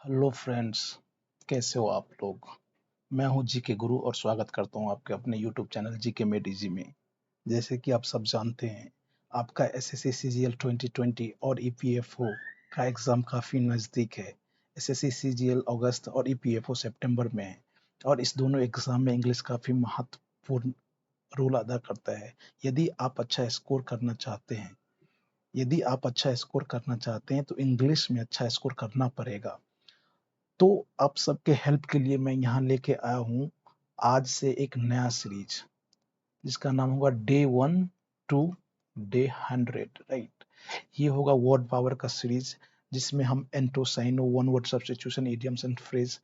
Hello friends, कैसे हो आप लोग। मैं हूं जी के गुरु और स्वागत करता हूं आपके अपने यूट्यूब चैनल जी के मेड इजी में। जैसे कि आप सब जानते हैं, आपका एसएससी सीजीएल 2020 और ईपीएफओ का एग्ज़ाम काफ़ी नज़दीक है। एसएससी सीजीएल अगस्त और ईपीएफओ सितंबर में है और इस दोनों एग्ज़ाम में इंग्लिश काफ़ी महत्वपूर्ण रोल अदा करता है। यदि आप अच्छा स्कोर करना चाहते हैं यदि आप अच्छा स्कोर करना चाहते हैं तो इंग्लिश में अच्छा स्कोर करना पड़ेगा। तो आप सबके हेल्प के लिए मैं यहाँ लेके आया हूँ आज से एक नया सीरीज, जिसका नाम होगा डे 1 टू डे 100। राइट, ये होगा वर्ड पावर का सीरीज, जिसमें हम एंटोसाइनो, one word substitution, idioms and phrase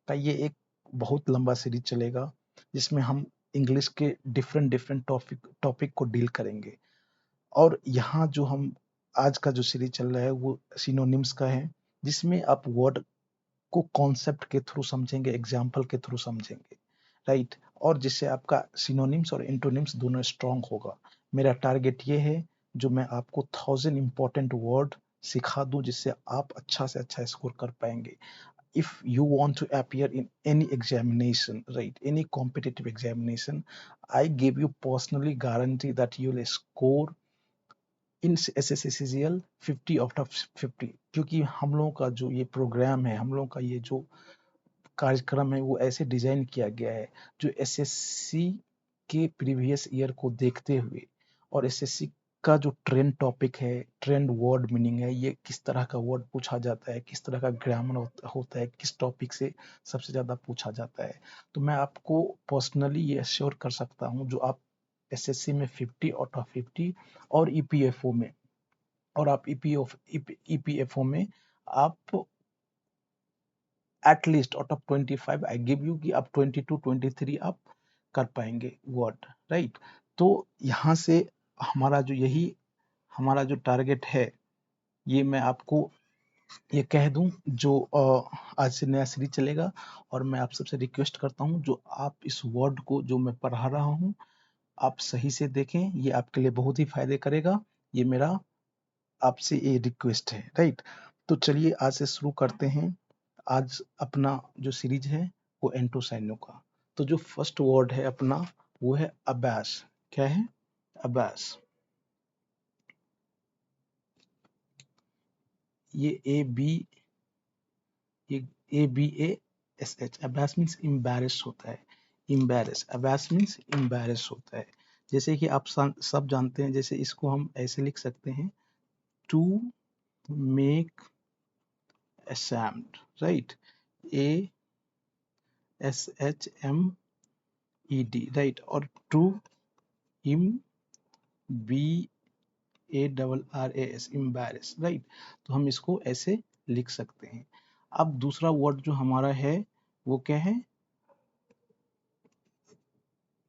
का ये एक बहुत लंबा सीरीज चलेगा, जिसमें हम इंग्लिश के डिफरेंट डिफरेंट टॉपिक को डील करेंगे। और यहाँ जो हम आज का जो सीरीज चल रहा है वो सिनोनिम्स का है, जिसमें आप वर्ड को कॉन्सेप्ट के थ्रू समझेंगे, एग्जाम्पल के थ्रू समझेंगे। राइट, और जिससे आपका सिनोनिम्स और एंटोनिम्स दोनों स्ट्रांग होगा। मेरा टारगेट ये है जो मैं आपको 1000 इंपॉर्टेंट वर्ड सिखा दूं, जिससे आप अच्छा से अच्छा स्कोर कर पाएंगे। If you want to appear in any examination, right, any competitive examination, I give you personally guarantee that you will score in SSCCGL 50 out of 50, क्योंकि हम लोगों का जो ये प्रोग्राम है, हम लोगों का ये जो कार्यक्रम है, वो ऐसे डिजाइन किया गया है जो एसएससी के प्रीवियस ईयर को देखते हुए और एसएससी का जो ट्रेंड टॉपिक है, ट्रेंड वर्ड मीनिंग है, ये किस तरह का वर्ड पूछा जाता है, किस तरह का ग्रामर होता है, किस टॉपिक से सबसे ज्यादा पूछा जाता है। तो मैं आपको पर्सनली ये अश्योर कर सकता हूँ, जो आप एसएससी में 50 आउट ऑफ 50 और ईपीएफओ में आप ईपीएफओ में आप at least out of 25 I give you कि आप 22-23 आप कर पाएंगे वर्ड। राइट, तो यहाँ से हमारा जो टारगेट है, ये मैं आपको ये कह दूं, जो आज से नया सीरीज चलेगा। और मैं आप सबसे रिक्वेस्ट करता हूं, जो आप इस वर्ड को जो मैं पढ़ा रहा हूं, आप सही से देखें, ये आपके लिए बहुत ही फायदे करेगा। ये मेरा आपसे ये रिक्वेस्ट है। राइट, तो चलिए आज से शुरू करते हैं। आज अपना जो सीरीज है वो एंटोसाइनो का। तो जो फर्स्ट वर्ड है अपना, वो है अबास। क्या है? अबास। ये ABASH, अबास मीन्स इम्बैरेस होता है। इम्बैरेस, अबास मीन्स इम्बैरेस होता है। जैसे कि आप सब जानते हैं, जैसे इसको हम ऐसे लिख सकते हैं, to make ashamed, right, ASHMED, right, और टू BARRAS, embarrass, राइट। तो हम इसको ऐसे लिख सकते हैं। अब दूसरा वर्ड जो हमारा है वो क्या है?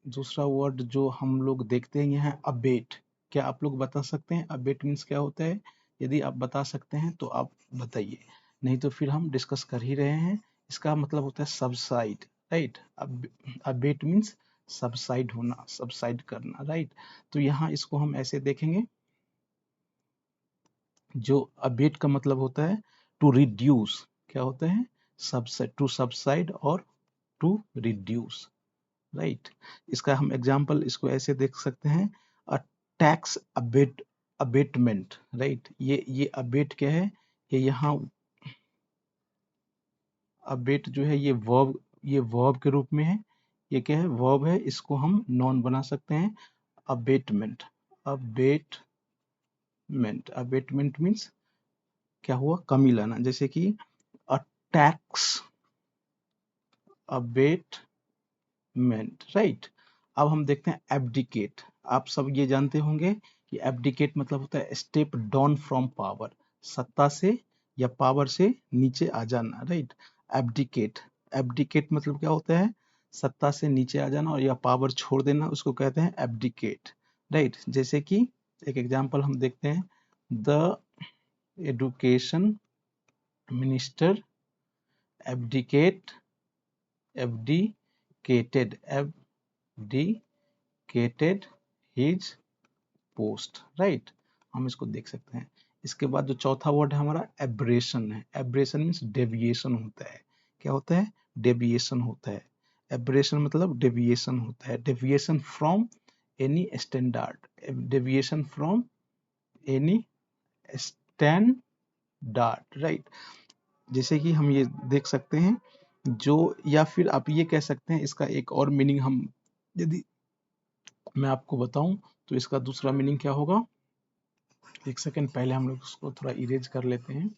दूसरा वर्ड जो हम लोग देखते हैं यहाँ, अबेट। क्या आप लोग बता सकते हैं अबेट मीन्स क्या होता है? यदि आप बता सकते हैं तो आप बताइए, नहीं तो फिर हम डिस्कस कर ही रहे हैं। इसका मतलब होता है subside. Right, abate means subside होना, सबसाइड करना। राइट, तो यहाँ इसको हम ऐसे देखेंगे, जो अबेट का मतलब होता है टू रिड्यूस। क्या होता है? सबसाइड, टू सबसाइड और टू रिड्यूस। राइट, इसका हम एग्जांपल इसको ऐसे देख सकते हैं, अ टैक्स अबेटमेंट। राइट, ये अबेट क्या है? ये यहाँ अबेट जो है ये वर्ब के रूप में है। ये क्या है? वर्ब है। इसको हम नॉन बना सकते हैं, अबेटमेंट। अबेटमेंट मीन्स क्या हुआ? कमी लाना। जैसे कि अ टैक्स अबेटमेंट। राइट, अब हम देखते हैं एब्डिकेट। आप सब ये जानते होंगे कि एब्डिकेट मतलब होता है स्टेप डाउन फ्रॉम पावर, सत्ता से या पावर से नीचे आ जाना। Right, abdicate. एब्डिकेट मतलब क्या होता है? सत्ता से नीचे आ जाना और या पावर छोड़ देना, उसको कहते हैं एब्डिकेट। राइट, जैसे कि एक एग्जांपल हम देखते हैं, the education minister abdicated his post। Right, हम इसको देख सकते हैं। इसके बाद जो चौथा वर्ड है हमारा एब्रेशन है। एब्रेशन मीन्स डेविएशन होता है। क्या होता है? डेविएशन होता है। एब्रेशन मतलब डेविएशन होता है। Deviation from any standard, deviation from any standard, right. जैसे कि हम ये देख सकते हैं जो, या फिर आप ये कह सकते हैं, इसका एक और मीनिंग हम यदि मैं आपको बताऊं तो इसका दूसरा मीनिंग क्या होगा। एक सेकंड, पहले हम लोग उसको थोड़ा इरेज कर लेते हैं।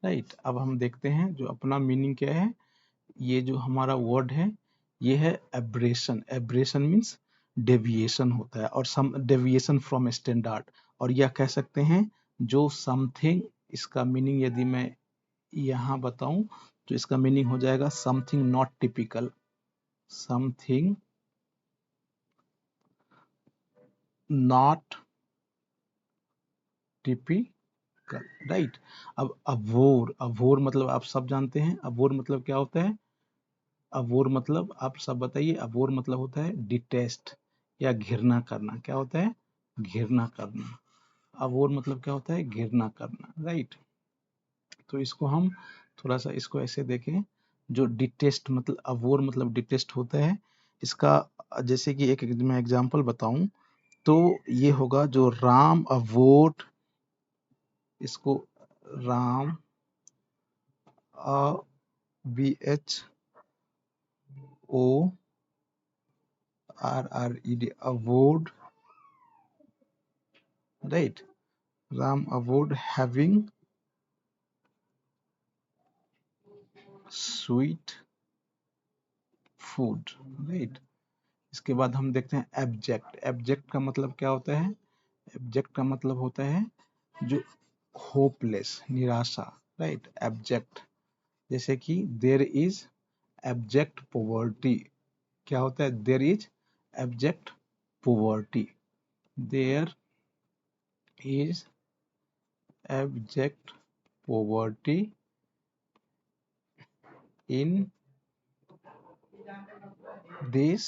राइट, अब हम देखते हैं जो अपना मीनिंग क्या है। ये जो हमारा वर्ड है ये है एब्रेशन। एब्रेशन मीन्स डेविएशन होता है, और सम डेविएशन फ्रॉम स्टैंडर्ड। और यह कह सकते हैं जो समथिंग, इसका मीनिंग यदि मैं यहाँ बताऊं तो इसका मीनिंग हो जाएगा something not typical. Something not typical, right. अब अबोर, अबोर मतलब आप सब जानते हैं। अबोर मतलब क्या होता है? अबोर मतलब आप सब बताइए। अबोर मतलब होता है डिटेस्ट या घृणा करना। क्या होता है? घृणा करना। अबोर मतलब क्या होता है? घृणा करना, राइट। तो इसको हम थोड़ा सा इसको ऐसे देखें, जो डिटेस्ट मतलब अबोर मतलब डिटेस्ट होता है। इसका जैसे कि एक मैं एग्जांपल बताऊं तो ये होगा जो राम अवोट, इसको Ram A B H O R R E D, abhorred, right. Ram abhorred having sweet food, right. इसके बाद हम देखते हैं एब्जेक्ट। एब्जेक्ट का मतलब क्या होता है? एब्जेक्ट का मतलब होता है जो होपलेस, निराशा, राइट। एब्जेक्ट, जैसे कि देयर इज एब्जेक्ट पॉवर्टी। क्या होता है? There is abject poverty. There is abject poverty in this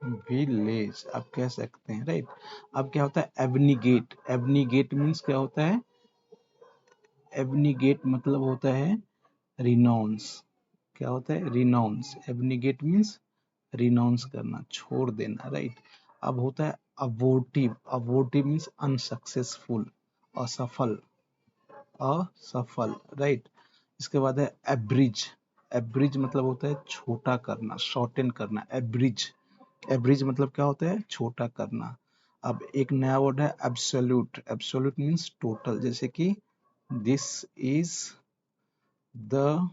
village, आप कह सकते हैं, राइट। अब क्या होता है? एबनीगेट। एबनीगेट मीन्स क्या होता है? एबनीगेट मतलब होता है रिनाउंस। क्या होता है? रिनाउंस। एबनीगेट मीन्स रिनाउंस करना, छोड़ देना, राइट। अब होता है अबोर्टिव। अबोर्टिव मीन्स अनसक्सेसफुल, असफल, असफल, राइट। इसके बाद है एब्रिज। एब्रिज मतलब होता है छोटा करना, शॉर्टेन करना। एब्रिज, एब्रिज मतलब क्या होता है? छोटा करना। अब एक नया वर्ड है एब्सोल्यूट। एब्सोल्यूट मीन्स टोटल, जैसे कि this is the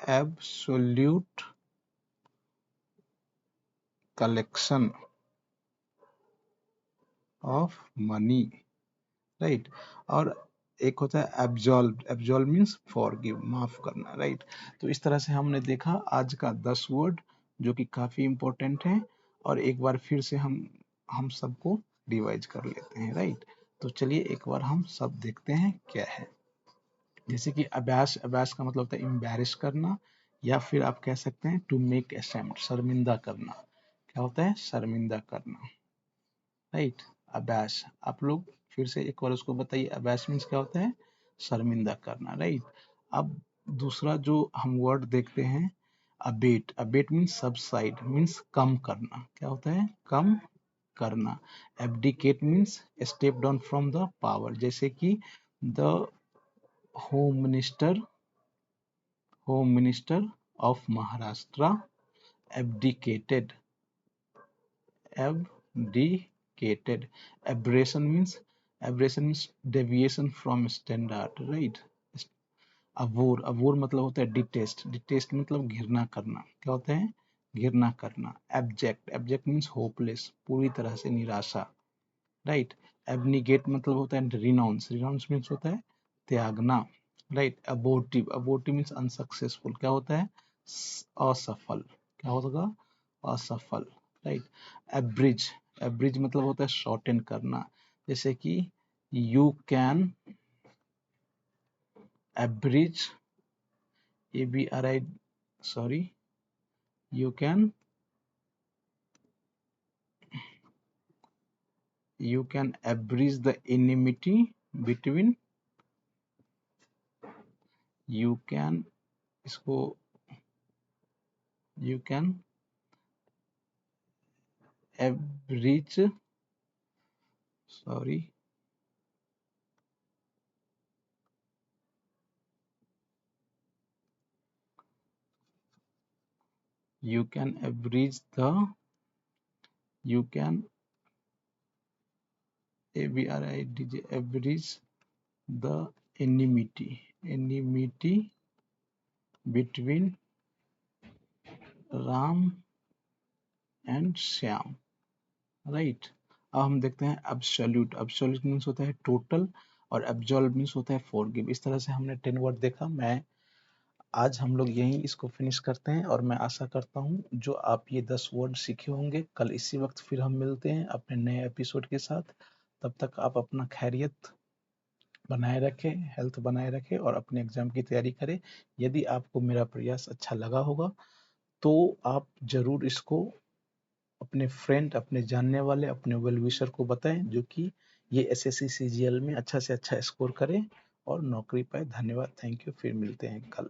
absolute collection of money, right. और एक होता है एब्जॉल्व। एब्जॉल्व मीन्स फॉरगिव, माफ करना, राइट। तो इस तरह से हमने देखा आज का 10 वर्ड जो कि काफी इंपॉर्टेंट है। और एक बार फिर से हम सबको रिवाइज कर लेते हैं, राइट। तो चलिए एक बार हम सब देखते हैं क्या है। जैसे कि अभ्यास, अभ्यास का मतलब होता है एम्बैरेस करना, या फिर आप कह सकते हैं टू मेक अशेम्ड, शर्मिंदा करना। क्या होता है? शर्मिंदा करना, राइट। अभ्यास, आप लोग फिर से एक बार उसको बताइए। अभ्यास मीन्स क्या होता है? शर्मिंदा करना, राइट। अब दूसरा जो हम वर्ड देखते हैं abate. Abate means subside, means कम करना। क्या होता है? कम करना। Abdicate means step down from the power, जैसे कि the home minister, home minister of Maharashtra abdicated, abdicated. Aberration means deviation from standard, right. Abhor, abhor मतलब होता है डिटेस्ट। डिटेस्ट मतलब घृणा करना। क्या होता है? घृणा करना। एब्जेक्ट, एब्जेक्ट मीन्स होपलेस, पूरी तरह से निराशा, राइट। एबनीगेट मतलब होता है रिनाउंस। रिनाउंस मीन्स होता है त्यागना, right. Abortive, abortive means unsuccessful. क्या होता है? असफल। क्या होगा? असफल, राइट। एब्रिज, एब्रिज मतलब होता है शॉर्टेन करना, जैसे कि you can abridge, A B R I, sorry, you can you can average the enmity between, you can इसको you can average, sorry, you can average the, you can average the enmity between Ram and Shyam, right. अब हम देखते हैं absolute. Absolute means होता है total और absolve means होता है फॉरगिव। इस तरह से हमने 10 वर्ड देखा। मैं आज हम लोग यहीं इसको फिनिश करते हैं और मैं आशा करता हूँ जो आप ये 10 वर्ड सीखे होंगे, कल इसी वक्त फिर हम मिलते हैं अपने नए एपिसोड के साथ। तब तक आप अपना खैरियत बनाए रखें, हेल्थ बनाए रखें और अपने एग्जाम की तैयारी करें। यदि आपको मेरा प्रयास अच्छा लगा होगा तो आप जरूर इसको अपने फ्रेंड, अपने जानने वाले, अपने वेल विशर को बताएं जो कि ये एसएससी सीजीएल में अच्छा से अच्छा स्कोर करें और नौकरी पाए। धन्यवाद, थैंक यू, फिर मिलते हैं कल।